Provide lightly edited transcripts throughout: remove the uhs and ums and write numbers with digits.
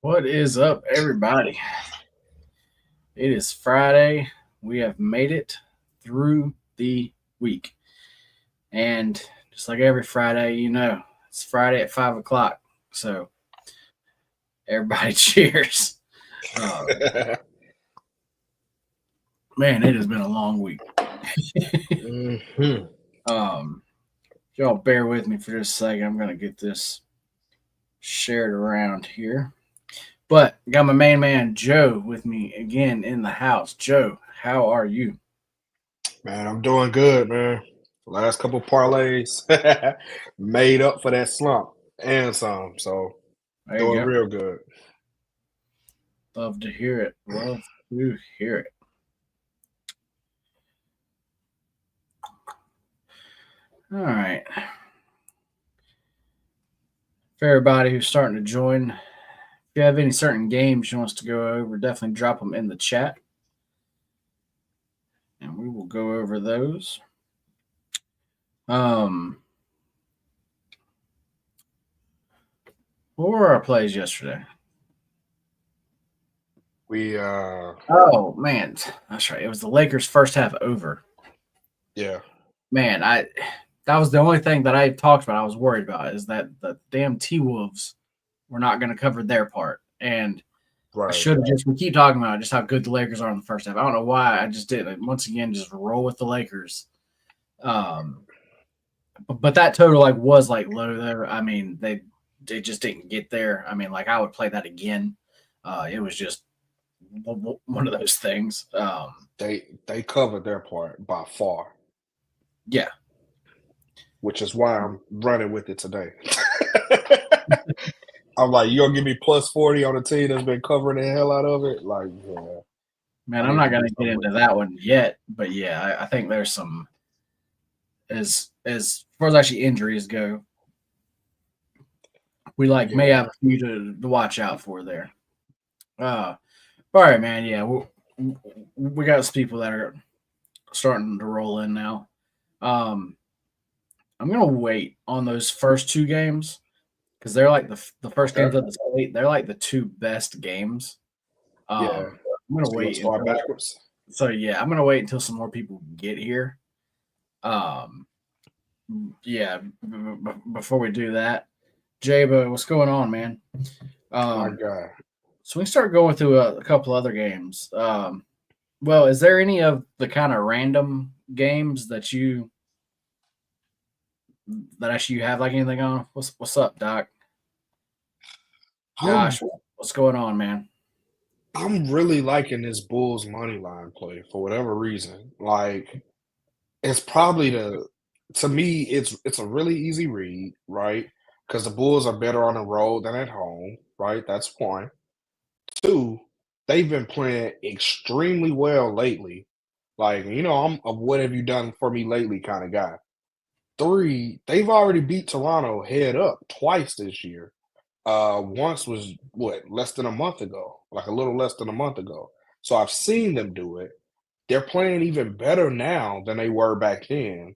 What is up, everybody? It is Friday. We have made it through the week. And just like every Friday, it's Friday at 5 o'clock. So, everybody cheers. Um, man, it has been a long week. hmm um, y'all bear with me for just a second. I'm going to get this shared around here. But got my main man, Joe, with me again in the house. Joe, how are you? Man, I'm doing good, man. Last couple parlays made up for that slump and some, so There you doing go. real good. Love to hear it. Love to hear it. All right. For everybody who's starting to join, if you have any certain games you want us to go over, definitely drop them in the chat and we will go over those. Um, what were our plays yesterday? We Oh man, that's right. It was the Lakers' first half over. yeah, Man, I that was the only thing that I talked about. I was worried about is that the damn T Wolves were not going to cover their part, and I right. should have just. We keep talking about just how good the Lakers are in the first half. I don't know why I just didn't. Once again, just roll with the Lakers. Um, but that total was low there. I mean, they just didn't get there. I mean, I would play that again. It was just one of those things. They covered their part by far, Yeah, which is why I'm running with it today. I'm like, you gonna give me plus 40 on a team that's been covering the hell out of it? Like, yeah, man, I I'm need not to do gonna get something with into it. that one yet, but yeah, I think there's some as far as actually injuries go. We may Yeah, have a few to watch out for there. Uh, all right, man. Yeah, we got some people that are starting to roll in now. Um, I'm gonna wait on those first two games because they're like the first games okay, of the slate. They're like the two best games. yeah. I'm gonna So you want to wait start until. backwards? So yeah, I'm gonna wait until some more people get here. Um, yeah, before we do that, Jaba, what's going on, man? My Um, God. so we start going through a couple other games. Well, is there any of the kind of random games that actually you have anything on? What's up, Doc? I'm Josh, what's going on, man? I'm really liking this Bulls money line play for whatever reason. Like it's probably the to me it's a really easy read, right? Because the Bulls are better on the road than at home, right? That's one. Two, they've been playing extremely well lately. Like, I'm a what have you done for me lately kind of guy. Three, they've already beat Toronto head up twice this year. Once was what, less than a month ago, like a little less than a month ago. So I've seen them do it. They're playing even better now than they were back then.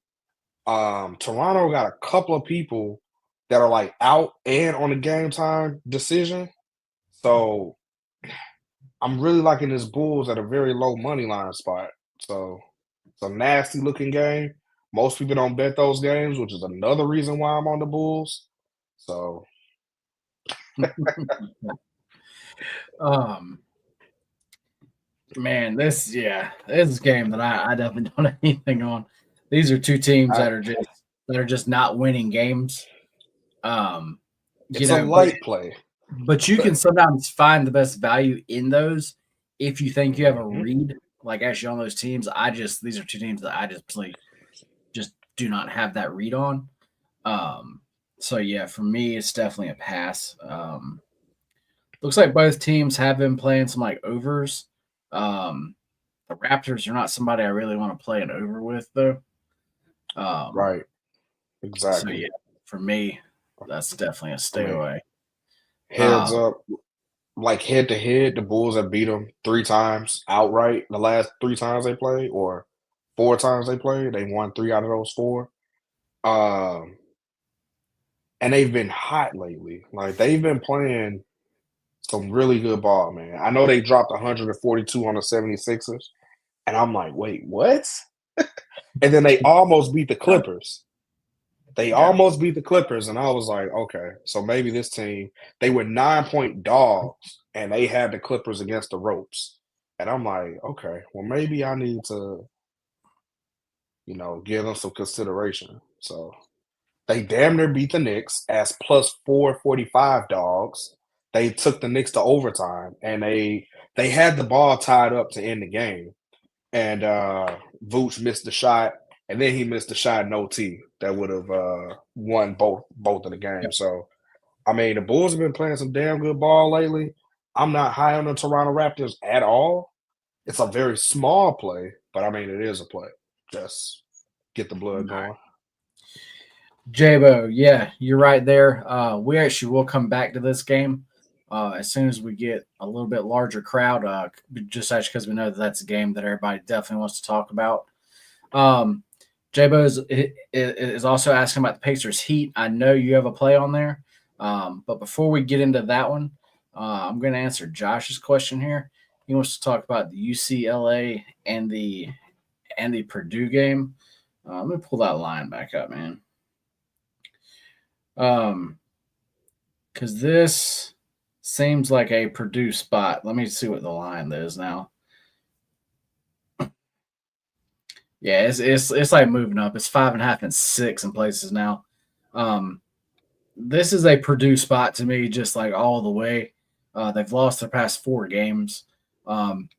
Toronto got a couple of people that are like out and on the game time decision. So I'm really liking this Bulls at a very low money line spot. So it's a nasty looking game. Most people don't bet those games, which is another reason why I'm on the Bulls. So um, Man, this is a game that I definitely don't have anything on. These are two teams I, that are just not winning games. Um, it's a but light play. you can sometimes find the best value in those if you think you have a Mhm. read actually on those teams. These are two teams that I just play just do not have that read on. Um, so yeah, for me it's definitely a pass. Looks like both teams have been playing some overs. Um, the Raptors are not somebody I really want to play an over with though. Um, Right. so Exactly. yeah, for me, that's definitely a I stay mean, away. heads Um, up, like head to head, the Bulls have beat them 3 times outright the last 3 times they played, or 4 times they played. They won 3 out of those 4. Um, and they've been hot lately. Like they've been playing Some really good ball, man. I know they dropped 142 on the 76ers, and I'm like, wait, what? And then they almost beat the Yeah. Clippers. They Yeah. almost beat the Clippers, and I was like, okay, so maybe this team, they were 9-point dogs, and they had the Clippers against the ropes. And I'm like, okay, well, maybe I need to, give them some consideration. So they damn near beat the Knicks as plus 445 dogs. They took the Knicks to overtime, and they had the ball tied up to end the game. And Vooch missed the shot, and then he missed the shot in OT that would have won both of the Yep. games. So I mean, the Bulls have been playing some damn good ball lately. I'm not high on the Toronto Raptors at all. It's a very small play, but I mean, it is a play. Just get the blood going. Jabo, yeah, you're right there. We actually will come back to this game as soon as we get a little bit larger crowd. Just actually because we know that that's a game that everybody definitely wants to talk about. Um, Jabo is also asking about the Pacers Heat. I know you have a play on there, but before we get into that one, I'm going to answer Josh's question here. He wants to talk about the UCLA and the Purdue game. Let me pull that line back up, man. Um, because this seems like a Purdue spot. Let me see what the line is now. Yeah, it's like moving up. It's 5.5 and 6 in places now. Um, this is a Purdue spot to me, just like all the way. They've lost their past 4 games. Um,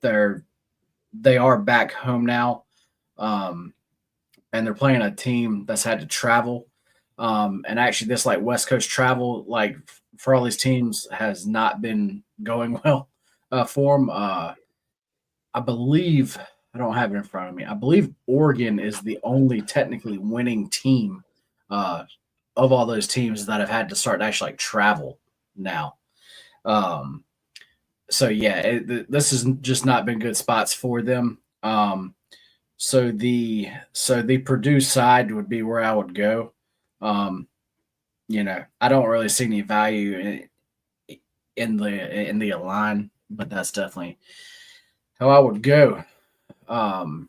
they are back home now, um, and they're playing a team that's had to travel. And actually, this like West Coast travel, like for all these teams, has not been going well for them. I believe I don't have it in front of me. I believe Oregon is the only technically winning team uh, of all those teams that have had to start to actually like travel now. Um, so yeah, this has just not been good spots for them. So the Purdue side would be where I would go. Um, I don't really see any value in the line, but that's definitely how I would go. Um,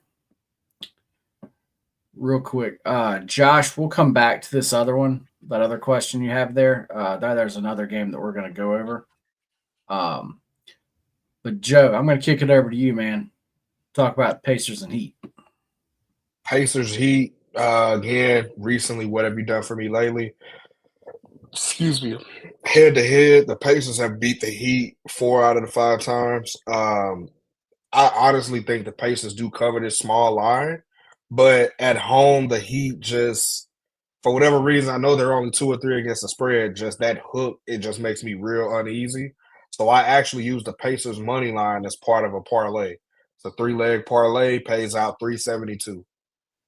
Real quick, Josh, we'll come back to this other one, that other question you have there. There's another game that we're going to go over. Um, but Joe, I'm going to kick it over to you, man. Talk about Pacers and Heat. Pacers Heat, again, recently, what have you done for me lately? Excuse me. Head to head, the Pacers have beat the Heat 4 out of the 5 times. I honestly think the Pacers do cover this small line, but at home, the Heat just, for whatever reason, I know they're only 2 or 3 against the spread. Just that hook, it just makes me real uneasy. So I actually use the Pacers money line as part of a parlay. It's a 3-leg parlay, pays out 372.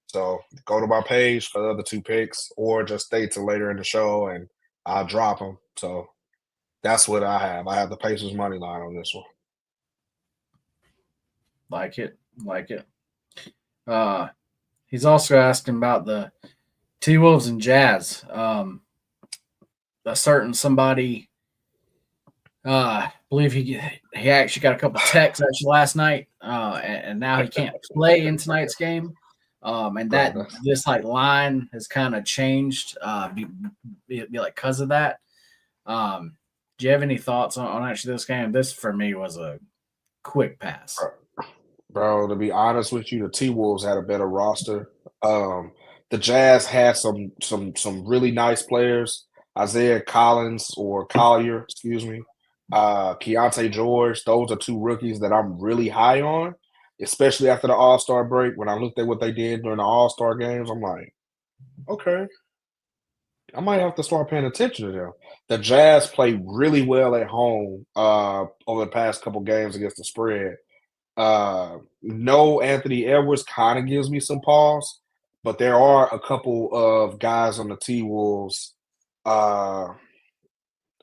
So go to my page for the other 2 picks, or just stay till later in the show and I'll drop them. So that's what I have. I have the Pacers money line on this one. Like it, like it. Uh, he's also asking about the T Wolves and Jazz. A certain somebody, I believe he actually got a couple texts actually last night, and now he can't play in tonight's game. And Bro, that that's this like line has kind of changed, be like because of that. Um, do you have any thoughts on actually this game? This for me was a quick pass. bro, to be honest with you, the T Wolves had a better roster. Um, the Jazz had some really nice players. Isaiah Collins or Collier, excuse me. Keontae George, those are 2 rookies that I'm really high on, especially after the All-Star break. When I looked at what they did during the All-Star games, I'm like, okay, I might have to start paying attention to them. The Jazz play really well at home over the past couple games against the spread. No, Anthony Edwards kind of gives me some pause, but there are a couple of guys on the T Wolves. Uh,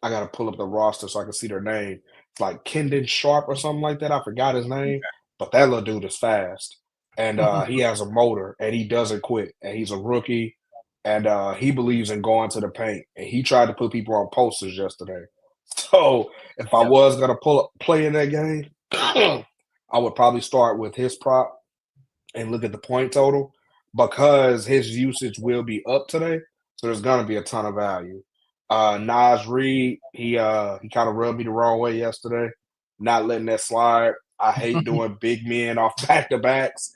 I gotta pull up the roster so I can see their name. It's like Kendon Sharp or something like that. I forgot his name, but that little dude is fast, and he has a motor, and he doesn't quit. And he's a rookie, and he believes in going to the paint. And he tried to put people on posters yesterday. So if I Yep. was gonna play in that game, I would probably start with his prop and look at the point total because his usage will be up today. So there's gonna be a ton of value. Nas Reed, he kind of rubbed me the wrong way yesterday, not letting that slide. I hate doing big men off back to backs.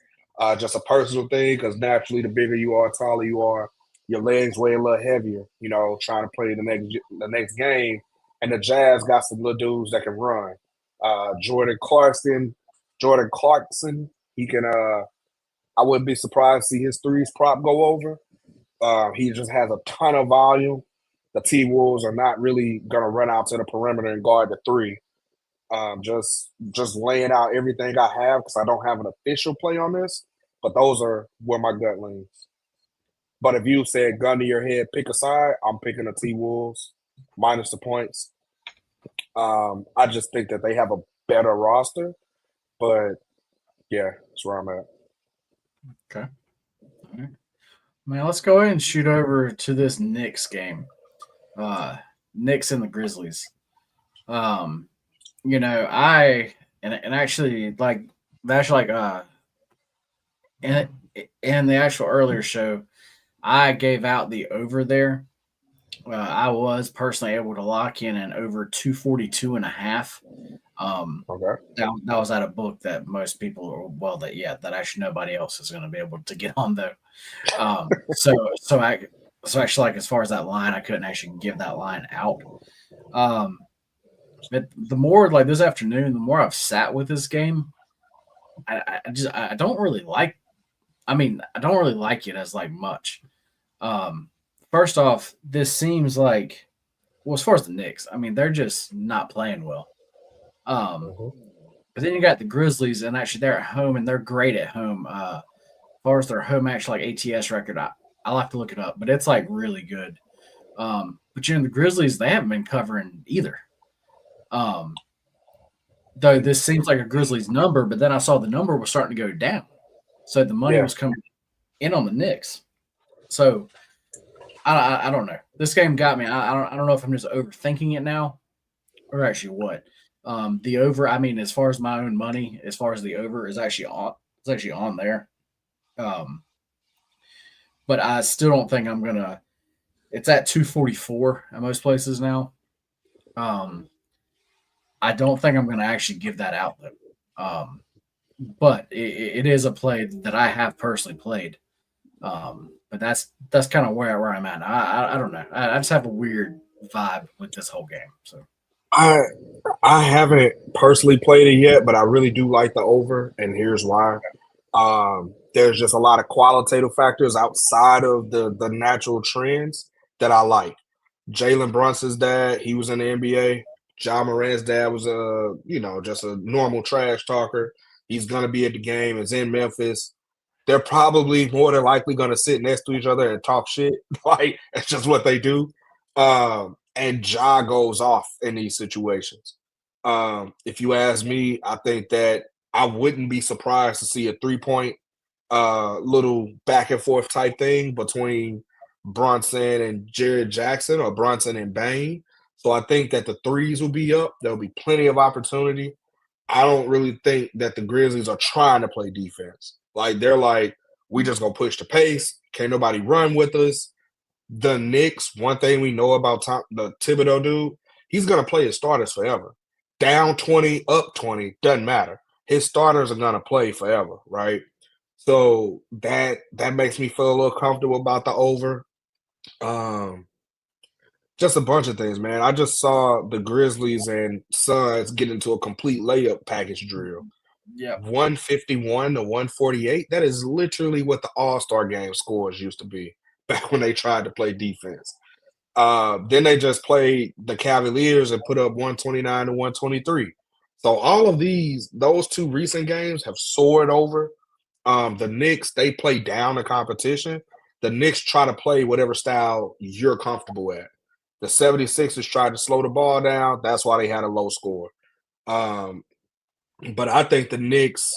Just a personal thing because naturally, the bigger you are, taller you are, your legs weigh a little heavier. You know, trying to play the next game, and the Jazz got some little dudes that can run. Jordan Clarkson, he can. I wouldn't be surprised to see his threes prop go over. He just has a ton of volume. The T Wolves are not really gonna run out to the perimeter and guard the three. Just laying out everything I have because I don't have an official play on this, but those are where my gut leans. But if you said gun to your head, pick a side, I'm picking the T Wolves minus the points. I just think that they have a better roster, but yeah, that's where I'm at. Okay. All right. Man, let's go ahead and shoot over to this Knicks game. Uh, Knicks and the Grizzlies. Um, I and actually in in the actual earlier show, I gave out the over there. I was personally able to lock in an over 242 and a half. Um, Okay. that was at a book that most people, well, that actually nobody else is going to be able to get on though. Um, so so I so actually, like, as far as that line, I couldn't actually give that line out. Um, but the more, like, this afternoon, the more I've sat with this game, I don't really like. I mean, I don't really like it as like much. Um, First off, this seems like, well, as far as the Knicks, I mean, they're just not playing well. Um, Mhm. but then you got the Grizzlies, and actually they're at home and they're great at home. As far as their home actual like ATS record, I'll have to look it up, but it's like really good. But the Grizzlies, they haven't been covering either. Um, though this seems like a Grizzlies number, but then I saw the number was starting to go down, so the money Yeah. was coming in on the Knicks. So I don't know. This game got me. I don't know if I'm just overthinking it now or actually what. The over. I mean, as far as my own money, as far as the over is actually on. It's actually on there. Um, but I still don't think I'm gonna. It's at 244 at most places now. Um, I don't think I'm gonna actually give that out though. But it is a play that I have personally played. But that's kind of where I'm at. I don't know. I just have a weird vibe with this whole game. So I I haven't personally played it yet, but I really do like the over, and here's why. There's just a lot of qualitative factors outside of the natural trends that I like. Jalen Brunson's dad, he was in the NBA. John Moran's dad was just a normal trash talker. He's gonna be at the game. It's in Memphis. They're probably more than likely gonna sit next to each other and talk shit. Like it's just what they do. And Ja goes off in these situations. If you ask me, I think that I wouldn't be surprised to see a 3 point little back and forth type thing between Brunson and Jared Jackson or Brunson and Bain. So I think that the threes will be up. There'll be plenty of opportunity. I don't really think that the Grizzlies are trying to play defense. Like they're like, we just gonna push the pace. Can't nobody run with us. The Knicks, one thing we know about the Thibodeau dude, he's gonna play his starters forever. Down 20, up 20, doesn't matter. His starters are gonna play forever, right? So that makes me feel a little comfortable about the over. Um, just a bunch of things, man. I just saw the Grizzlies and Suns get into a complete layup package drill. yeah, 151 to 148. That is literally what the All-Star game scores used to be back when they tried to play defense. Then they just played the Cavaliers and put up 129 to 123. So all of those two recent games have soared over. The Knicks, they play down the competition. The Knicks try to play whatever style you're comfortable at. The 76ers tried to slow the ball down. That's why they had a low score. Um, but I think the Knicks,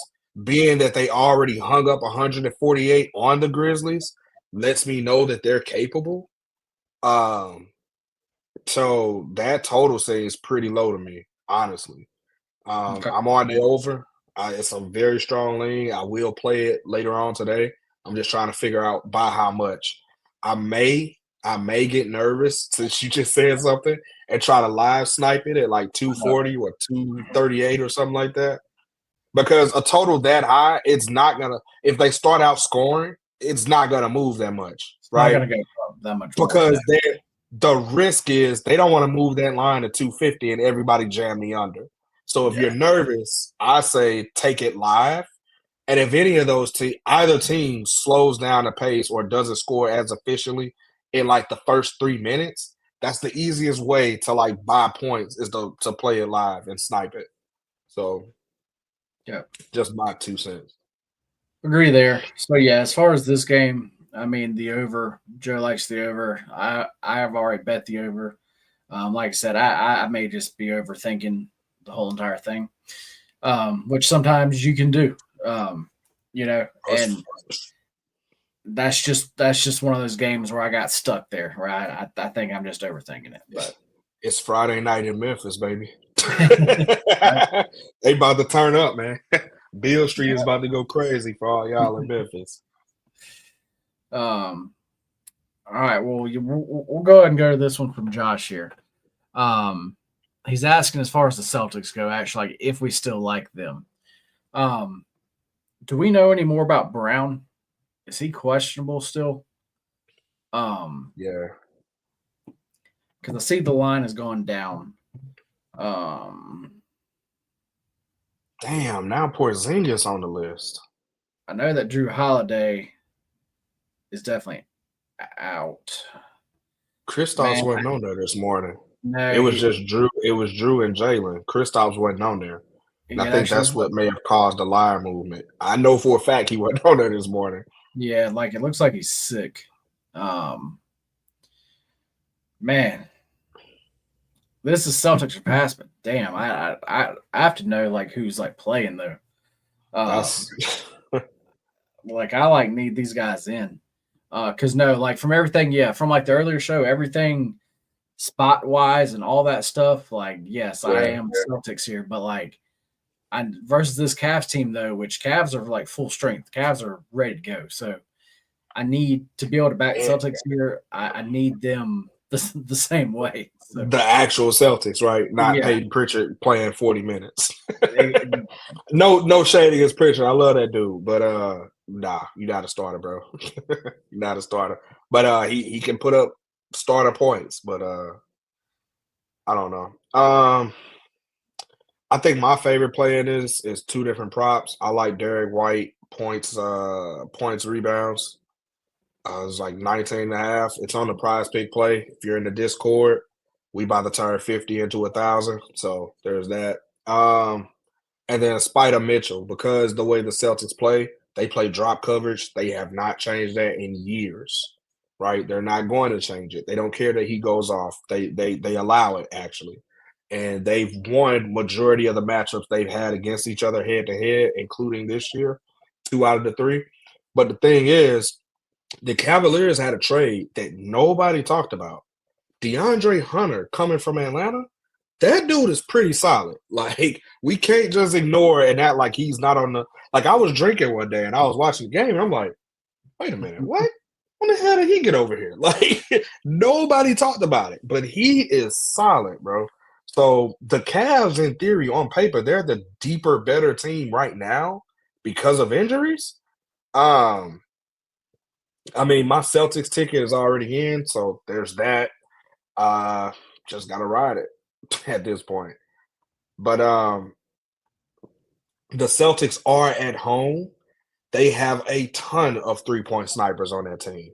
being that they already hung up 148 on the Grizzlies, lets me know that they're capable. Um, So that total seems pretty low to me, honestly. Okay. I'm on the over. It's a very strong lean. I will play it later on today. I'm just trying to figure out by how much. I may I may get nervous since you just said something and try to live snipe it at like Uh, 240 or 238 or something like that. Because a total that high, it's not gonna if they start out scoring, it's not gonna move that much, it's not right? going to go up that much more. No. Because the risk is they don't want to move that line to 250 and everybody jam the under. So if you're Yeah. nervous, I say take it live. And if any of those either team slows down the pace or doesn't score as efficiently in like the first 3 minutes, that's the easiest way to like buy points is to play it live and snipe it. So Yeah. just my 2 cents. Agree there. So yeah, as far as this game, I mean the over. Joe likes the over. I have already bet the over. Like I said, I may just be overthinking the whole entire thing, which sometimes you can do. You know, and that's just one of those games where I got stuck there. Where I think I'm just overthinking it. But It's Friday night in Memphis, baby. right? They about to turn up, man. Beale Street is about to go crazy for all y'all in Memphis. Um, all right. Well, we'll go ahead and go to this one from Josh here. Um, he's asking as far as the Celtics go, actually, like if we still like them. Um, do we know any more about Brown? Is he questionable still? Yeah. Because I see the line has gone down. Um, Damn, now Porzingis on the list. I know that Drew Holiday is definitely out. Kristaps Man, wasn't on there this morning. It no, was just Drew. It was Drew and Jalen. Kristaps wasn't on there. And I it think actually that's looks like what may have caused the line movement. I know for a fact he wasn't on there this morning. yeah, like it looks like he's sick. Um, man, this is Celtics or pass, but damn, I have to know like who's like playing though. That's Like I like need these guys in. Cause no, like from everything, yeah, from like the earlier show, everything spot wise and all that stuff, like yes, I yeah. am Celtics here, but like I versus this Cavs team though, which Cavs are like full strength. Cavs are ready to go. So I need to be able to back And Celtics here. I need them the same way. So the actual Celtics, right? Not yeah, Peyton Pritchard playing 40 minutes. it- No shade against Pritchard. I love that dude. But nah, you got to start it, bro. You got to start it. But he can put up starter points, but I don't know. I think my favorite play in this is two different props. I like Derek White points rebounds. It's like 19 and a half. It's on the prize pick play. If you're in the Discord, we about to turn 50 into 1,000. So there's that. And then Spider Mitchell, because the way the Celtics play, they play drop coverage. They have not changed that in years, right? They're not going to change it. They don't care that he goes off. They allow it actually, and they've won majority of the matchups they've had against each other head to head, including this year, 2 out of the 3. But the thing is, the Cavaliers had a trade that nobody talked about. DeAndre Hunter coming from Atlanta, that dude is pretty solid. Like, we can't just ignore and act like he's not on the. Like, I was drinking one day and I was watching the game and I'm like, wait a minute, what? When the hell did he get over here? Like, nobody talked about it, but he is solid, bro. So the Cavs, in theory, on paper, they're the deeper, better team right now because of injuries. Um, I mean, my Celtics ticket is already in, so there's that. Uh, just gotta ride it at this point. But the Celtics are at home. They have a ton of 3-point snipers on that team.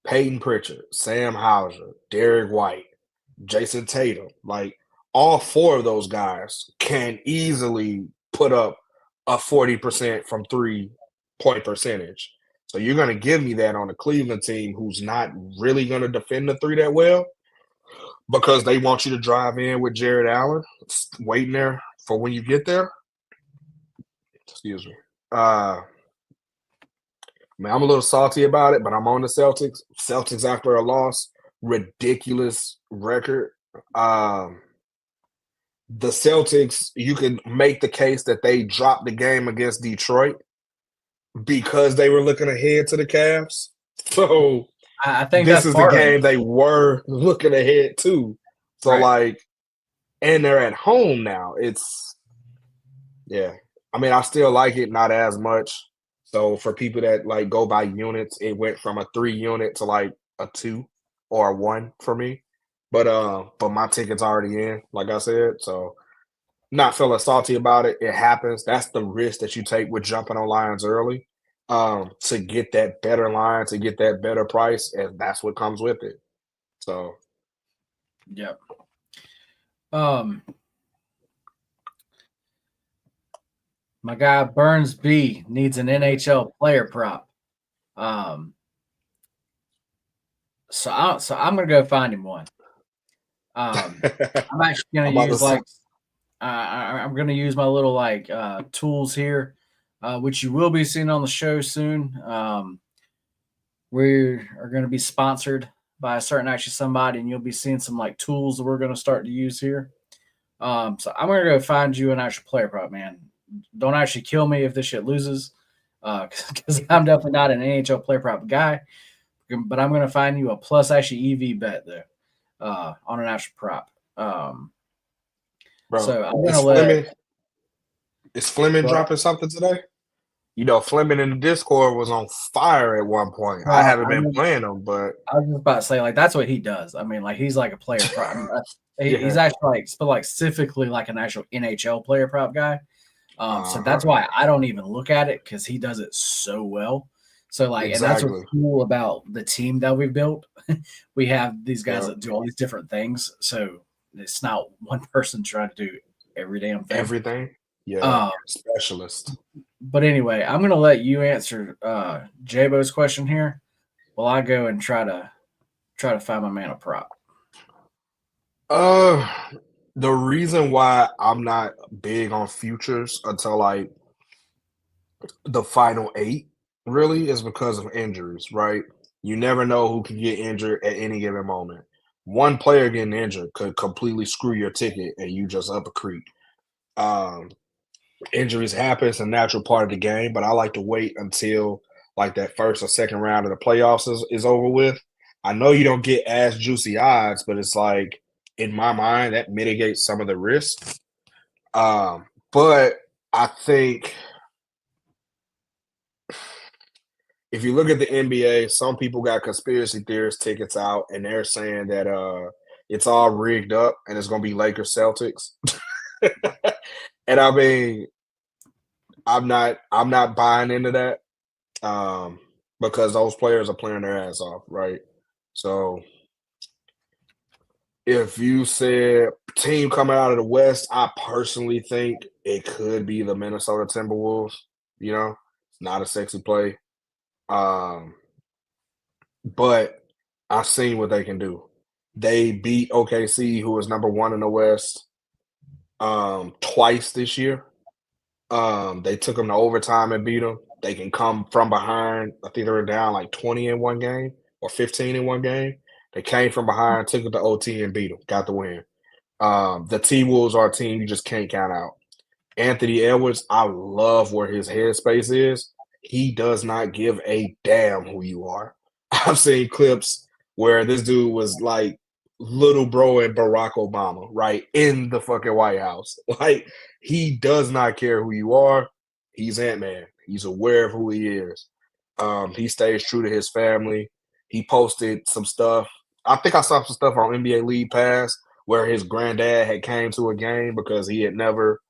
Peyton Pritchard, Sam Hauser, Derek White, Jason Tatum. Like all 4 of those guys can easily put up a 40% from 3-point percentage. So you're going to give me that on a Cleveland team who's not really going to defend the 3 that well because they want you to drive in with Jared Allen waiting there for when you get there. Excuse me. Man, I'm a little salty about it, but I'm on the Celtics. Celtics after a loss, ridiculous record. Um, the Celtics, you can make the case that they dropped the game against Detroit because they were looking ahead to the Cavs. So I think this that's is the part of it. game they were looking ahead to. So Right. like, and they're at home now. Yeah. I mean, I still like it, not as much. So for people that like go by units, it went from a 3 unit to like a 2 or a 1 for me. But my ticket's already in, like I said. So not feeling salty about it. It happens. That's the risk that you take with jumping on lines early. To get that better line, to get that better price, and that's what comes with it. So Yep. Um, my guy Burns B needs an NHL player prop. Um, so I'm gonna go find him one. I'm actually gonna I'm about to use say, like I'm gonna use my little like tools here, which you will be seeing on the show soon. We are going to be sponsored by a certain actually somebody, and you'll be seeing some like tools that we're going to start to use here. So I'm going to go find you an actual player prop, man. Don't actually kill me if this shit loses, because I'm definitely not an NHL player prop guy. But I'm going to find you a plus actually EV bet though, on an actual prop. bro, So I'm going to let. is Fleming Well, dropping something today? You know, Fleming in the Discord was on fire at one point. I well, haven't I been mean, playing them, but I was just about to say like that's what he does. I mean, like he's like a player prop. I mean, he's yeah. actually like specifically like an actual NHL player prop guy. So Uh-huh. that's why I don't even look at it because he does it so well. So like, and that's what's Exactly. cool about the team that we've built. We have these guys Yeah. that do all these different things. So it's not one person trying to do every damn thing. Everything. Yeah. Uh, Specialist. but anyway, I'm gonna let you answer Jabo's question here while I go and try to find my man a prop. Uh the reason why I'm not big on futures until like the final eight really is because of injuries, right? You never know who can get injured at any given moment. One player getting injured could completely screw your ticket and you just up a creek. Um, Injuries happen, it's a natural part of the game, but I like to wait until like that first or second round of the playoffs is over with. I know you don't get as juicy odds, but it's like in my mind that mitigates some of the risk. But I think if you look at the NBA, some people got conspiracy theorist tickets out, and they're saying that it's all rigged up and it's gonna be Lakers Celtics. And I mean, I'm not buying into that because those players are playing their ass off, right? So if you said team coming out of the West, I personally think it could be the Minnesota Timberwolves. You know, it's not a sexy play. Um, but I've seen what they can do. They beat OKC, who was number one in the West, twice this year. They took them to overtime and beat them. They can come from behind. I think they were down like 20 in one game or 15 in one game. They came from behind, took it to OT and beat them, got the win. The T Wolves are a team you just can't count out. Anthony Edwards, I love where his headspace is. He does not give a damn who you are. I've seen clips where this dude was like little bro and Barack Obama, right? In the fucking White House. Like, he does not care who you are. He's Ant-Man. He's aware of who he is. He stays true to his family. He posted some stuff. I think I saw some stuff on NBA League Pass where his granddad had came to a game because he had never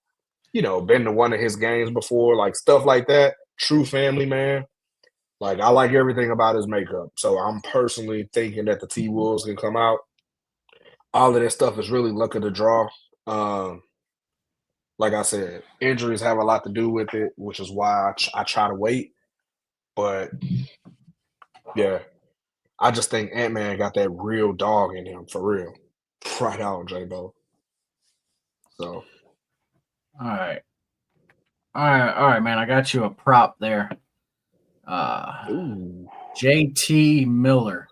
been to one of his games before, like stuff like that. True family man. Like I like everything about his makeup. So I'm personally thinking that the T Wolves can come out. All of that stuff is really luck of the draw. Um, like I said, injuries have a lot to do with it, which is why I try to wait. But yeah, I just think Ant Man got that real dog in him for real. Right on, J Bo. So All right, all right, man. I got you a prop there. Uh, ooh. JT Miller.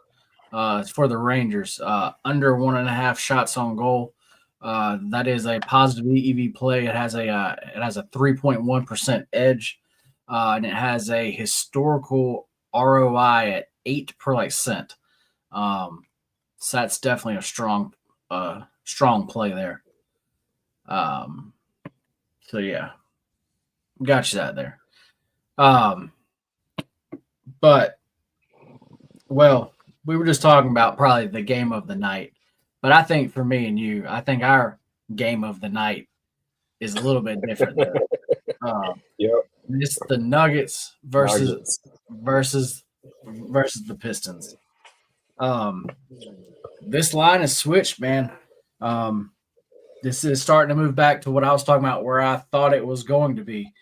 It's for the Rangers. Under 1.5 shots on goal. That is a positive EV play. It has a 3.1% edge, and it has a historical ROI at 8 per cent. Um, so that's definitely a strong play there. Um, so yeah, got you that there. Um, but well, we were just talking about probably the game of the night, but I think for me and you, I think our game of the night is a little bit different there. Um, Yep. it's the Nuggets Nuggets. versus the Pistons. Um, this line is switched, man. Um, this is starting to move back to what I was talking about, where I thought it was going to be.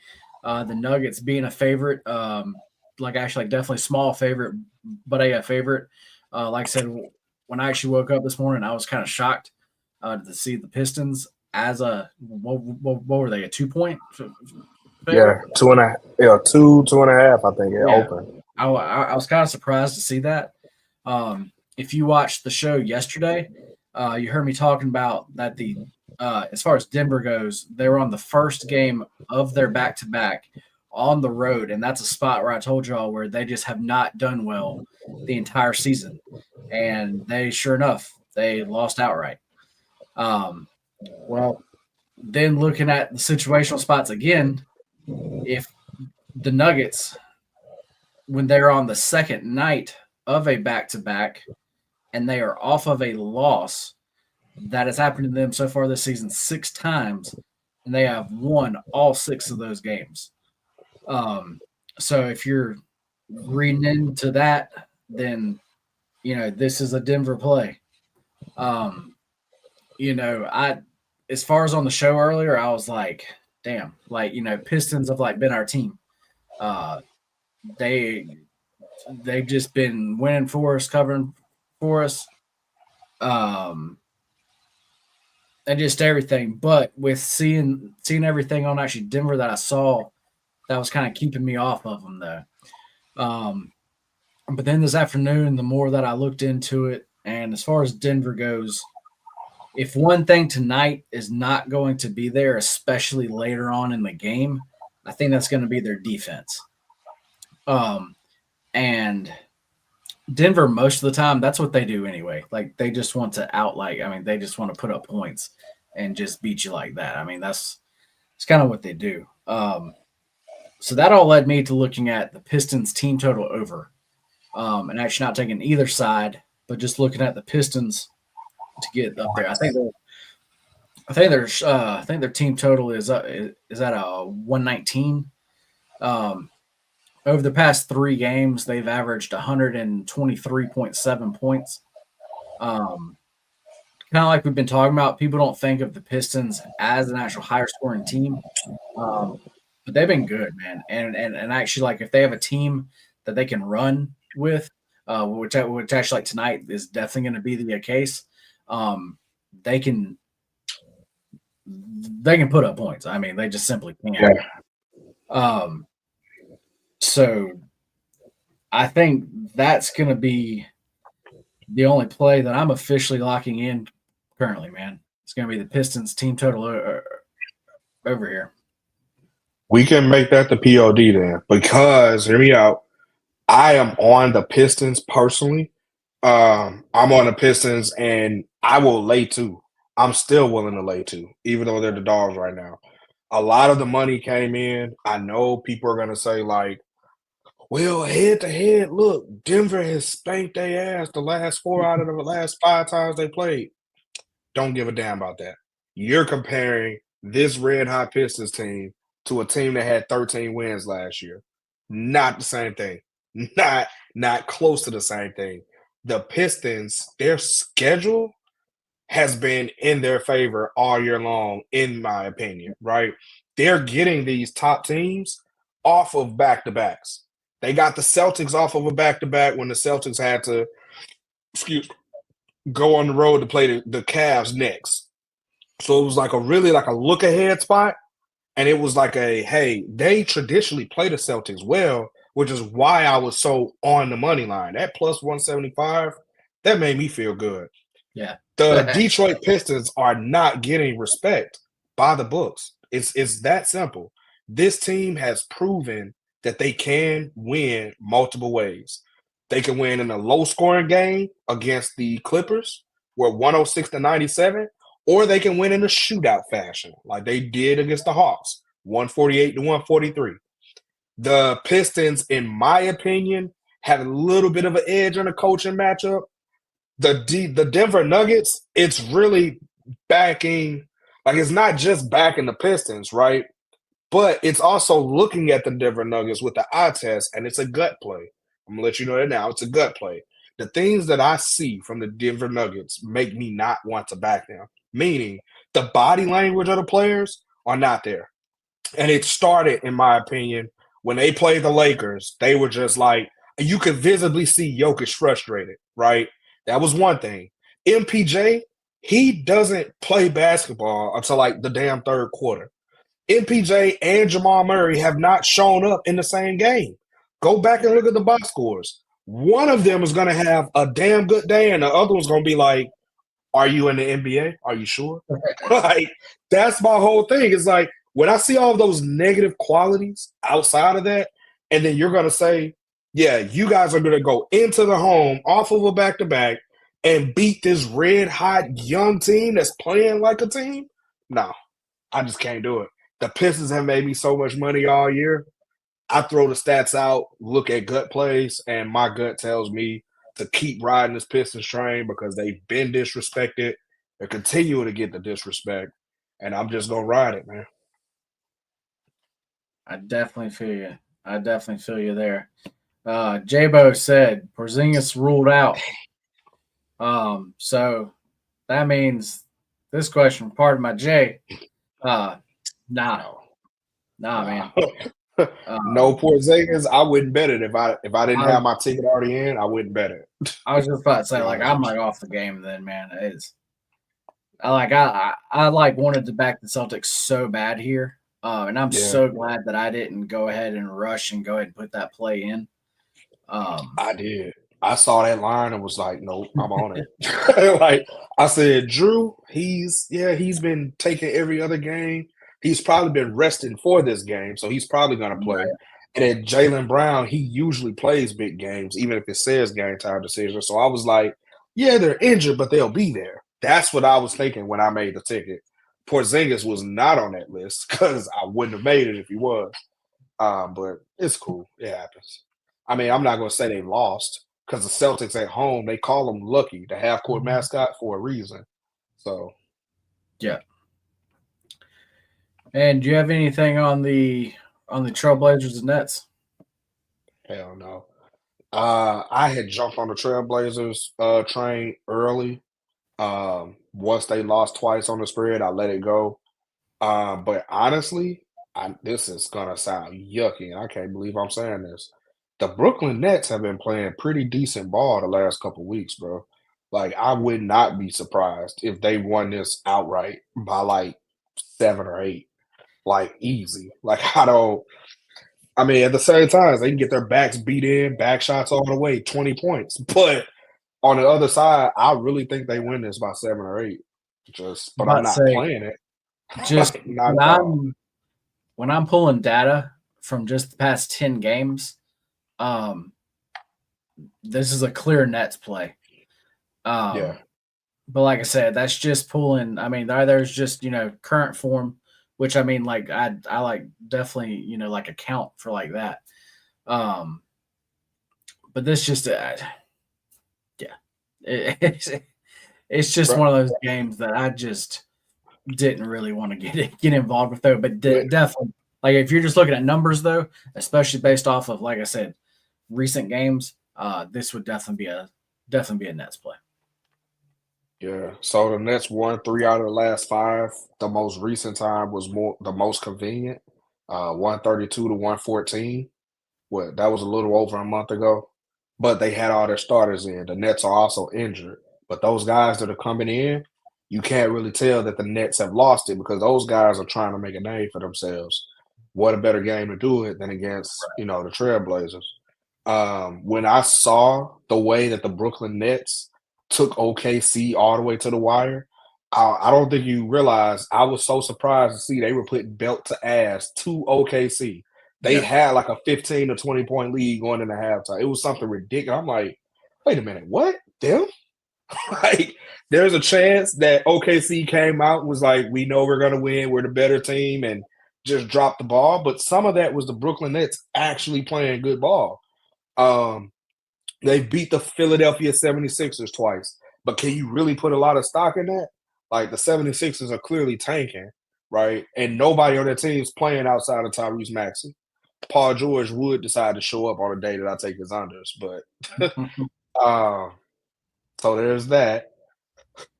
The Nuggets being a favorite, like actually like definitely small favorite, but a favorite. Like I said, when I actually woke up this morning, I was kind of shocked to see the Pistons as what were they, a 2 point Yeah, favorite? 2.5. Yeah, 2.5. I think it Yeah, opened. I was kind of surprised to see that. If you watched the show yesterday, you heard me talking about that the as far as Denver goes, they were on the first game of their back to back on the road, and that's a spot where I told y'all where they just have not done well the entire season, and they sure enough they lost outright. Um, well, then looking at the situational spots again, if the Nuggets when they're on the second night of a back to back and they are off of a loss that has happened to them so far this season 6 times, and they have won all 6 of those games. Um, so if you're reading into that, then this is a Denver play. Um, I as far as on the show earlier, I was like, damn, like Pistons have like been our team. Uh, they they've just been winning for us, covering for us. Um, and just everything. But with seeing everything on actually Denver that I saw, that was kind of keeping me off of them though. Um, but then this afternoon, the more that I looked into it, and as far as Denver goes, if one thing tonight is not going to be there, especially later on in the game, I think that's going to be their defense. Um, and Denver, most of the time, that's what they do anyway. Like they just want to they just want to put up points and just beat you like that. I mean, it's kind of what they do. So that all led me to looking at the Pistons team total over, and actually not taking either side, but just looking at the Pistons to get up there. I think their team total is at a 119. Um, over the past 3 games, they've averaged 123.7 points. Um, Kind of like we've been talking about, people don't think of the Pistons as an actual higher scoring team, um, but they've been good, man. And actually, like if they have a team that they can run with, which actually like tonight is definitely going to be the case. Um, they can put up points. I mean, they just simply Yeah. can. Um, so I think that's going to be the only play that I'm officially locking in currently, man. It's going to be the Pistons team total over here. We can make that the POD then, because hear me out. I am on the Pistons personally. I'm on the Pistons, and I will lay 2. I'm still willing to lay 2, even though they're the dogs right now. A lot of the money came in. I know people are gonna say like, "Well, head to head, look, Denver has spanked their ass the last 4 out of the last 5 times they played." Don't give a damn about that. You're comparing this red hot Pistons team to a team that had 13 wins last year. Not the same thing. Not close to the same thing. The Pistons, their schedule has been in their favor all year long, in my opinion, right? They're getting these top teams off of back to backs. They got the Celtics off of a back to back when the Celtics had to, excuse, go on the road to play the Cavs next. So it was like a really like a look ahead spot. And it was like hey, they traditionally play the Celtics well, which is why I was so on the money line. That plus 175, That made me feel good. Yeah. The Detroit Pistons are not getting respect by the books. It's that simple. This team has proven that they can win multiple ways. They can win in a low scoring game against the Clippers, where 106 to 97, or they can win in a shootout fashion, like they did against the Hawks, 148 to 143. The Pistons, in my opinion, have a little bit of an edge on the coaching matchup. The Denver Nuggets, it's really backing, like it's not just backing the Pistons, right? But it's also looking at the Denver Nuggets with the eye test, and it's a gut play. I'm gonna let you know that now. It's a gut play. The things that I see from the Denver Nuggets make me not want to back them. Meaning the body language of the players are not there. And it started, in my opinion, when they played the Lakers. They were just like, you could visibly see Jokic frustrated, right? That was one thing. MPJ, he doesn't play basketball until like the damn third quarter. MPJ and Jamal Murray have not shown up in the same game. Go back and look at the box scores. One of them is going to have a damn good day, and the other one's going to be like, are you in the NBA? Are you sure? Like, that's my whole thing. It's like, when I see all of those negative qualities outside of that, and then you're going to say, yeah, you guys are going to go into the home off of a back to back and beat this red hot young team that's playing like a team. No, I just can't do it. The Pistons have made me so much money all year. I throw the stats out, look at gut plays, and my gut tells me to keep riding this Pistons train because they've been disrespected. They're continuing to get the disrespect, and I'm just gonna ride it, man. I definitely feel you. I definitely feel you there. Jabo said Porzingis ruled out. So that means this question, part of my J. Nah, No, nah, man. no Porzingis. I wouldn't bet it if I didn't I, have my ticket already in. I wouldn't bet it. I was just about to To say, be like, honest I'm with like you. off the game then, man. It's I like wanted to back the Celtics so bad here. And I'm Yeah, so glad that I didn't go ahead and rush and go ahead and put that play in. Um, I did. I saw that line and was like, nope, I'm on it. Like I said, Drew, he's been taking every other game. He's probably been resting for this game, so he's probably gonna play. right. And then Jalen Brown, he usually plays big games, even if it says game time decision. So I was like, yeah, they're injured, but they'll be there. That's what I was thinking when I made the ticket. Porzingis was not on that list because I wouldn't have made it if he was. But it's cool. It happens. I mean, I'm not going to say they lost because the Celtics at home, they call them lucky, the half court mascot, for a reason. So, Yeah. And do you have anything on the Trailblazers and Nets? hell no. I had jumped on the Trailblazers train early. Once they lost twice on the spread, I let it go. But honestly, this is gonna sound yucky, and I can't believe I'm saying this. The Brooklyn Nets have been playing pretty decent ball the last couple weeks, bro. Like, I would not be surprised if they won this outright by like 7 or 8, like easy. Like, I don't. I mean, at the same time, they can get their backs beat in, back shots all the way, 20 points. But on the other side, I really think they win this by 7 or 8. I'm But I'm about to not say playing it. just Like, not at all. when I'm pulling data from just the past 10 games, um, this is a clear Nets play. Yeah. But like I said, that's just pulling. I mean, there's just current form, which I mean, like I like definitely like account for like that. Um, but this just yeah, it's it's just Bro, one of those games that I just didn't really want to get involved with though. But but definitely, like if you're just looking at numbers though, especially based off of like I said, recent games, this would definitely be a Nets play. yeah. So the Nets won 3 out of the last 5. The most recent time was more the most convenient, 132 to 114. What that was a little over a month ago. But they had all their starters in. The Nets are also injured. But those guys that are coming in, you can't really tell that the Nets have lost it because those guys are trying to make a name for themselves. What a better game to do it than against, the Trailblazers. When I saw the way that the Brooklyn Nets took OKC all the way to the wire. I don't think you realize I was so surprised to see they were putting belt to ass to OKC. They Yeah. had like a 15 to 20 point lead going into halftime. It was something ridiculous. I'm like, wait a minute, what? Them? Like, there's a chance that OKC came out was like, we know we're gonna win, we're the better team, and just dropped the ball. But some of that was the Brooklyn Nets actually playing good ball. Um, they beat the Philadelphia 76ers twice. But can you really put a lot of stock in that? Like the 76ers are clearly tanking, right? And nobody on their team's playing outside of Tyrese Maxey. Paul George would decide to show up on a day that I take his unders, but uh, so there's that.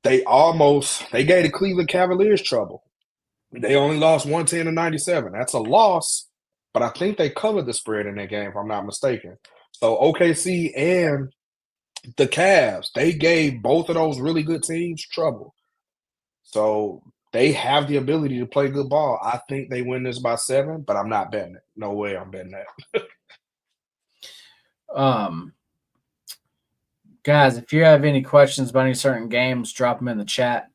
They gave the Cleveland Cavaliers trouble. They only lost 110 to 97. That's a loss, but I think they covered the spread in that game, if I'm not mistaken. So OKC and the Cavs, they gave both of those really good teams trouble. So they have the ability to play good ball. I think they win this by 7, but I'm not betting it. No way I'm betting that. Um, guys, if you have any questions about any certain games, drop them in the chat.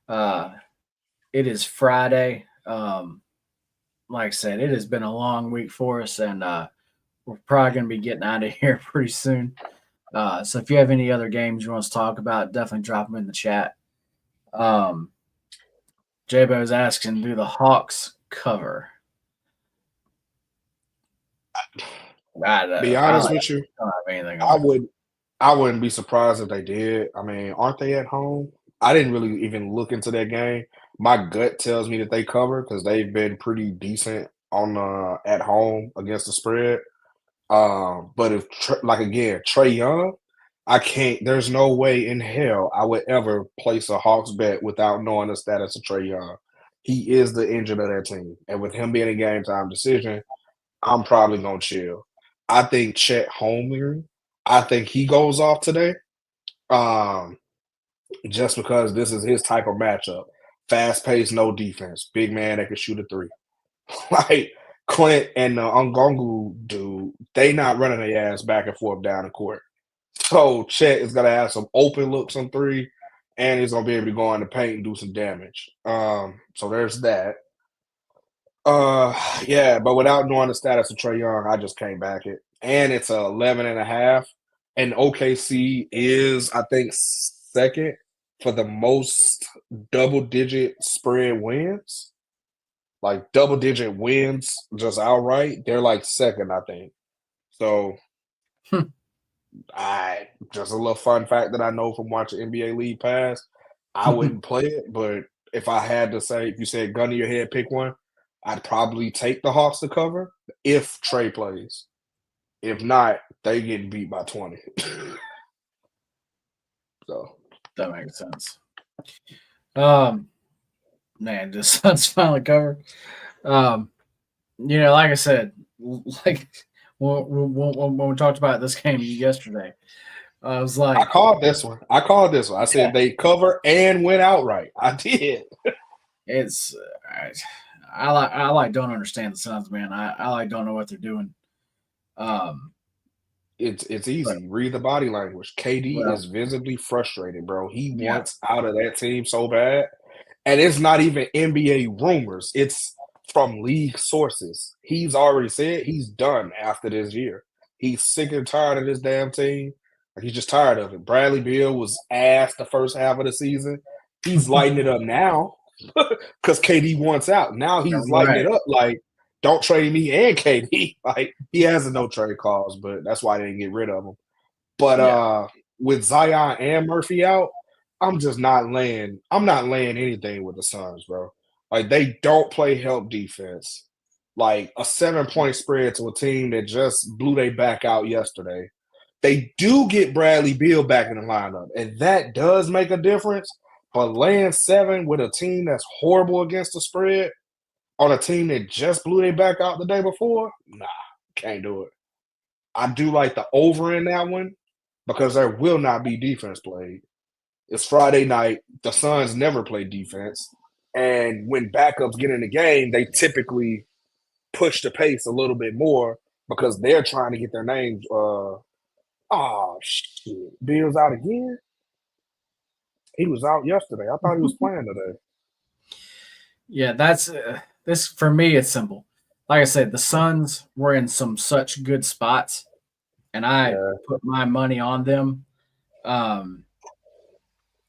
It is Friday. Like I said, it has been a long week for us, and we're probably going to be getting out of here pretty soon. So if you have any other games you want us to talk about, definitely drop them in the chat. J-Bo is asking, do the Hawks cover? Be honest with you, don't have anything I on it. would I wouldn't be surprised if they did. I mean, aren't they at home? I didn't really even look into that game. My gut tells me that they cover because they've been pretty decent on at home against the spread. But if like again, Trey Young, I can't. There's no way in hell I would ever place a Hawks bet without knowing the status of Trey Young. He is the engine of that team, and with him being a game time decision, I'm probably gonna chill. I think Chet Holmgren, I think he goes off today. Um, just because this is his type of matchup. Fast paced, no defense. Big man that can shoot a three. Like Clint and the Ngongu dude, they not running their ass back and forth down the court. So Chet is gonna have some open looks on three, and he's gonna be able to go in the paint and do some damage. So there's that. Yeah, but without knowing the status of Trey Young, I just can't back it. And it's a 11 and a half. And OKC is, I think, second for the most double-digit spread wins. Like double-digit wins just outright. They're like second, I think. So I just a little fun fact that I know from watching NBA League Pass. I wouldn't play it, but if I had to say, if you said gun to your head, pick one, I'd probably take the Hawks to cover if Trey plays. If not, they get beat by 20. So That makes sense. Man, the Suns finally covered. Like I said, like when we talked about this game yesterday, I was I like, called this one. I said they cover and went outright. I did. it's I don't understand the Suns, man. I like don't know what they're doing. It's But easy. Read the body language. KD well, is visibly frustrated, bro. He yeah, wants out of that team so bad. And it's not even NBA rumors. It's from league sources. He's already said he's done after this year. He's sick and tired of this damn team. Like he's just tired of it. Bradley Beal was ass the first half of the season. He's lighting it up now because KD wants out. Now he's lighting right, it up like, don't trade me and KD. Like he has a no trade clause, but that's why they didn't get rid of him. But yeah, with Zion and Murphy out, I'm not laying anything with the Suns, bro. Like they don't play help defense. Like a 7 point spread to a team that just blew their back out yesterday. They do get Bradley Beal back in the lineup, and that does make a difference. But laying 7 with a team that's horrible against the spread on a team that just blew their back out the day before, nah, can't do it. I do like the over in that one because there will not be defense played. It's Friday night. The Suns never play defense. And when backups get in the game, they typically push the pace a little bit more because they're trying to get their names. Oh, shit. Bill's out again? He was out yesterday. I thought he was playing today. Yeah, that's this for me. It's simple. Like I said, the Suns were in some such good spots, and I Yeah, put my money on them. Um,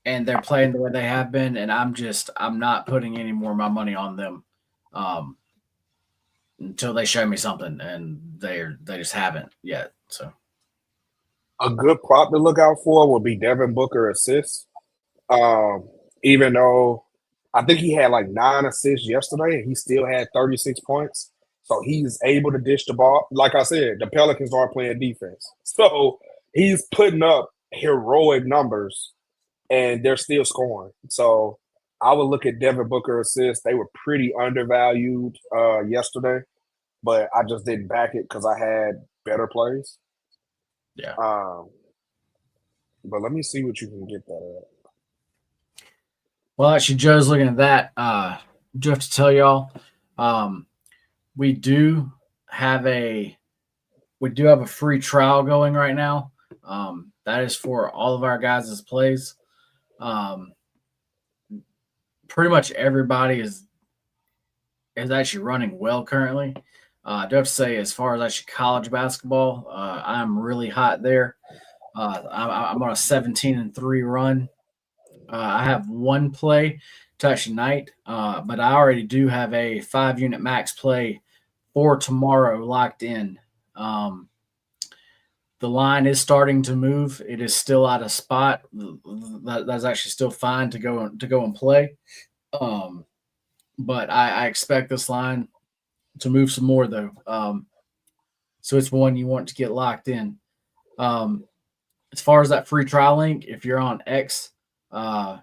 and they're playing the way they have been, and I'm not putting any more of my money on them um, until they show me something, and they just haven't yet. So a good prop to look out for would be Devin Booker assists. Um, Even though I think he had like 9 assists yesterday, and he still had 36 points. So he's able to dish the ball. Like I said, the Pelicans aren't playing defense, so he's putting up heroic numbers, and they're still scoring. So I would look at Devin Booker assists. They were pretty undervalued yesterday, but I just didn't back it because I had better plays. yeah. Um, but let me see what you can get that at. Well, actually, Joe's looking at that. Do have to tell y'all, um, we do have a we do have a free trial going right now. That is for all of our guys' plays. Um, Pretty much everybody is actually running well currently. I do have to say, as far as actually college basketball, I'm really hot there. I'm on a 17-3 run. I have one play to tonight, but I already do have a 5 unit max play for tomorrow locked in. Um, the line is starting to move. It is still at a spot that's actually still fine to go and play. Um, but I expect this line to move some more though. So it's one you want to get locked in. Um, as far as that free trial link, if you're on X, uh,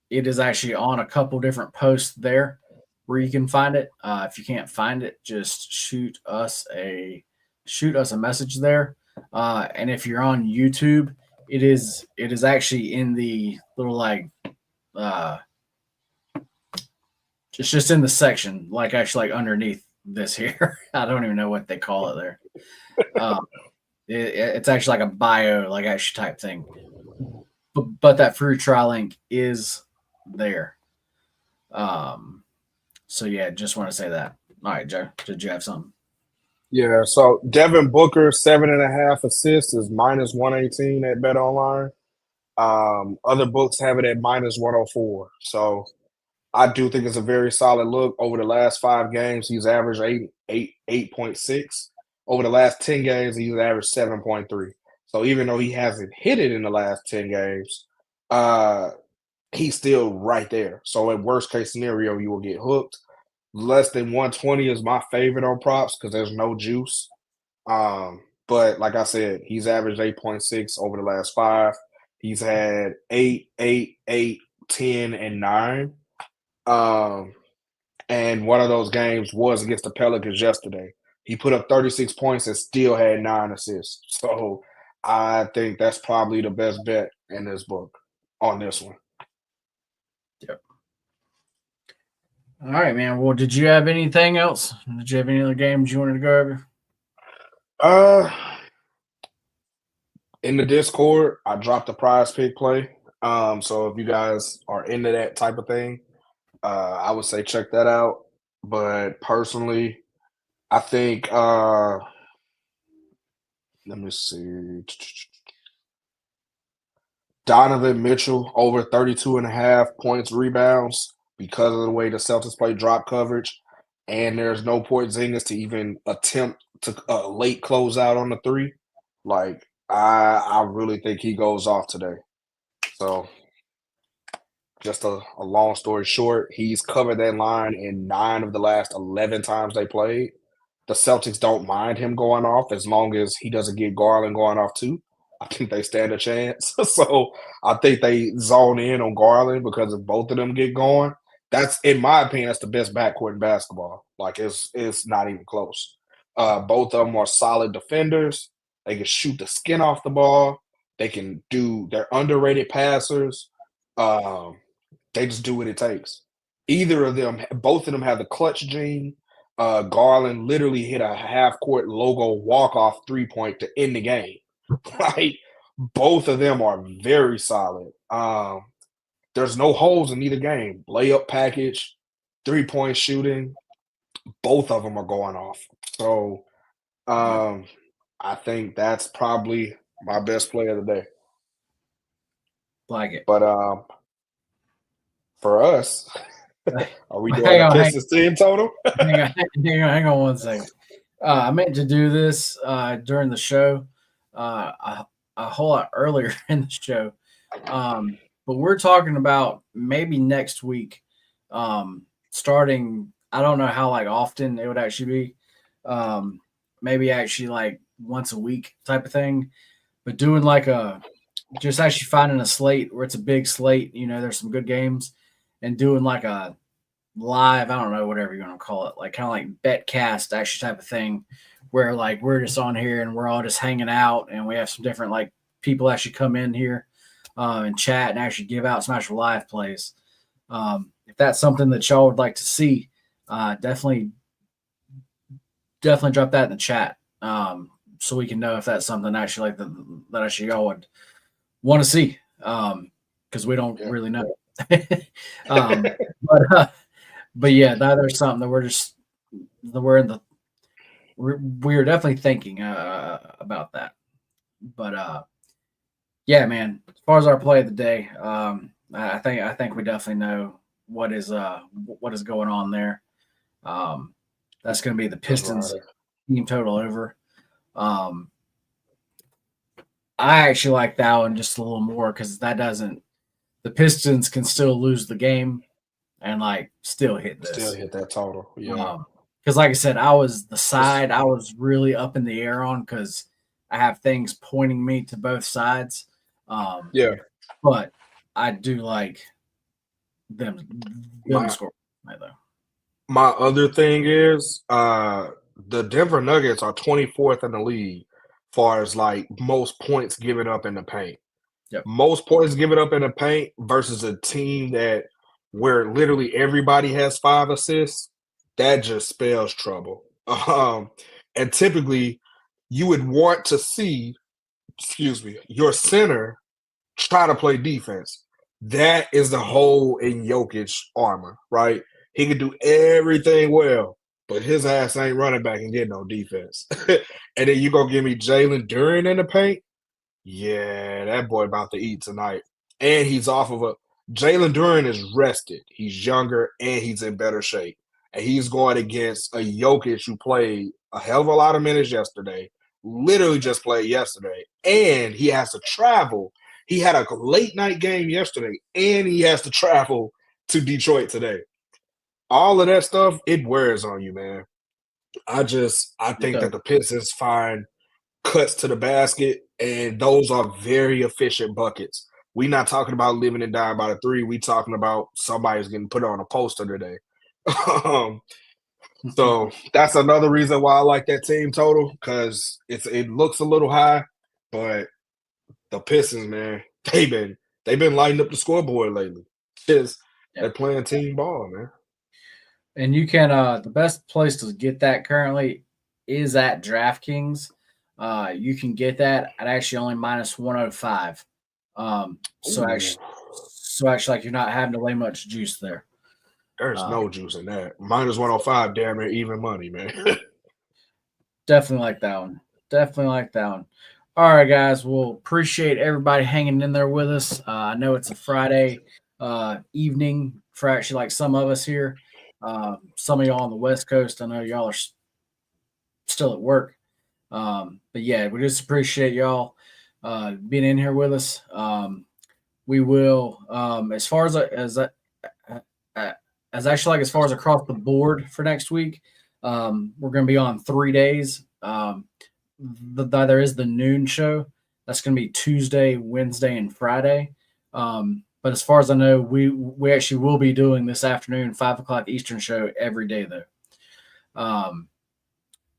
it is actually on a couple different posts there where you can find it. If you can't find it, just shoot us a message there. And if you're on YouTube, it is actually in the little like uh, just in the section, like actually like underneath this here. I don't even know what they call it there. Um, it's actually like a bio, like actually type thing. But that free trial link is there. Um, so yeah, just want to say that. All right, Joe, did you have something? Yeah, so Devin Booker, 7.5 assists is minus 118 at Bet Online. Other books have it at minus 104. So I do think it's a very solid look. Over the last 5 games, he's averaged 8.6. Over the last 10 games, he's averaged 7.3. So even though he hasn't hit it in the last 10 games, uh, he's still right there. So in worst case scenario, you will get hooked. Less than 120 is my favorite on props because there's no juice. But like I said, he's averaged 8.6 over the last 5. He's had 8, 8, 8, 10, and 9. Um, and one of those games was against the Pelicans yesterday. He put up 36 points and still had 9 assists. So I think that's probably the best bet in this book on this one. Yep. All right, man. Well, did you have anything else? Did you have any other games you wanted to go over? Uh, in the Discord, I dropped a prize pick play. So if you guys are into that type of thing, I would say check that out. But personally, I think let me see. Donovan Mitchell over 32.5 points, rebounds because of the way the Celtics play drop coverage. And there's no Porzingis to even attempt to late close out on the three. Like I really think he goes off today. So just a long story short, he's covered that line in 9 of the last 11 times they played. The Celtics don't mind him going off as long as he doesn't get Garland going off too. I think they stand a chance. So I think they zone in on Garland because if both of them get going, that's in my opinion, that's the best backcourt in basketball. Like it's not even close. Both of them are solid defenders. They can shoot the skin off the ball. They can do. They're underrated passers. Um, they just do what it takes. Either of them, both of them have the clutch gene. Garland literally hit a half court logo walk off 3-point to end the game. Like both of them are very solid. there's no holes in either game. Layup package, 3-point shooting, both of them are going off. So Yep. um, I think that's probably my best play of the day. Like it. But for us, are we doing Hang a on, hang, Pistons team total? hang on, hang on one second. I meant to do this during the show, a whole lot earlier in the show. But we're talking about maybe next week, starting. I don't know how like often it would actually be. Maybe actually like once a week type of thing. But doing like a just actually finding a slate where it's a big slate. There's some good games, and doing like a live, I don't know, whatever you want to call it, like kind of like bet cast actually type of thing, where like we're just on here and we're all just hanging out, and we have some different like people actually come in here and chat and actually give out some actual live plays. If that's something that y'all would like to see, definitely drop that in the chat, so we can know if that's something actually like that actually y'all would want to see, because we don't Yeah. really know. um, but yeah, there's something that we're in the we're definitely thinking about that. But yeah, man. As far as our play of the day, I think we definitely know what is going on there. Um, that's going to be the That's Pistons right. team total over. Um, I actually like that one just a little more because that doesn't. The Pistons can still lose the game and like still hit Still this. hit that total. Yeah. Because like I said, I was the It's, side I was really up in the air on because I have things pointing me to both sides. Um, yeah. but I do like them to My score though. my other thing is the Denver Nuggets are 24th in the league far as like most points given up in the paint. Yep. Most points given up in the paint versus a team that where literally everybody has 5 assists, that just spells trouble. And typically you would want to see, excuse me, your center try to play defense. That is the hole in Jokic armor, right? He can do everything well, but his ass ain't running back and get no defense. And then you gonna give me Jalen Duren in the paint? Yeah, that boy about to eat tonight. And he's off of a Jalen Duren is rested. He's younger and he's in better shape. And he's going against a Jokic who played a hell of a lot of minutes yesterday, literally just played yesterday. And he has to travel. He had a late night game yesterday, and he has to travel to Detroit today. All of that stuff, it wears on you, man. I It think does. that the Pistons find cuts to the basket, and those are very efficient buckets. We not talking about living and dying by the three. We talking about somebody's getting put on a poster today. um, so that's another reason why I like that team total because it looks a little high, but the Pistons, man, they've been lighting up the scoreboard lately. Just Yeah. they're playing team ball, man. And you can the best place to get that currently is at DraftKings. You can get that at actually only minus 105. So Ooh, actually like you're not having to lay much juice there. there's Uh, no juice in that. Minus 105, damn near even money, man. Definitely like that one. Definitely like that one. All right, guys. Well, appreciate everybody hanging in there with us. I know it's a Friday evening for actually like some of us here. Some of y'all on the West Coast, I know y'all are still at work. But yeah, we just appreciate y'all being in here with us. We will, as far uh, as actually like as far as across the board for next week, we're going to be on 3 days. There is the noon show. That's going to be Tuesday, Wednesday, and Friday. But as far as I know, we actually will be doing this afternoon, 5 o'clock Eastern show every day though.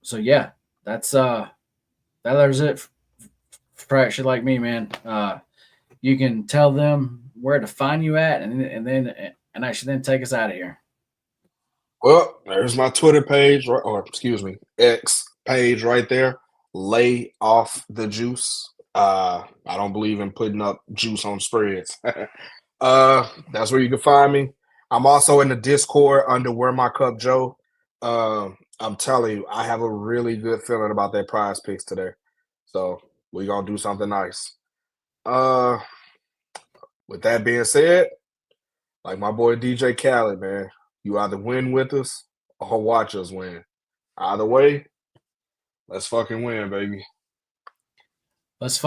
So yeah, there's it for actually like me, man. You can tell them where to find you at, and actually then take us out of here. Well, there's my Twitter page, or excuse me, X page right there. Lay off the juice. I don't believe in putting up juice on spreads. That's where you can find me. I'm also in the Discord under Where My Cup Joe. I'm telling you, I have a really good feeling about that prize picks today. So we're gonna do something nice. Uh, with that being said, like my boy DJ Khaled, man, you either win with us or watch us win. Either way, let's fucking win, baby. Let's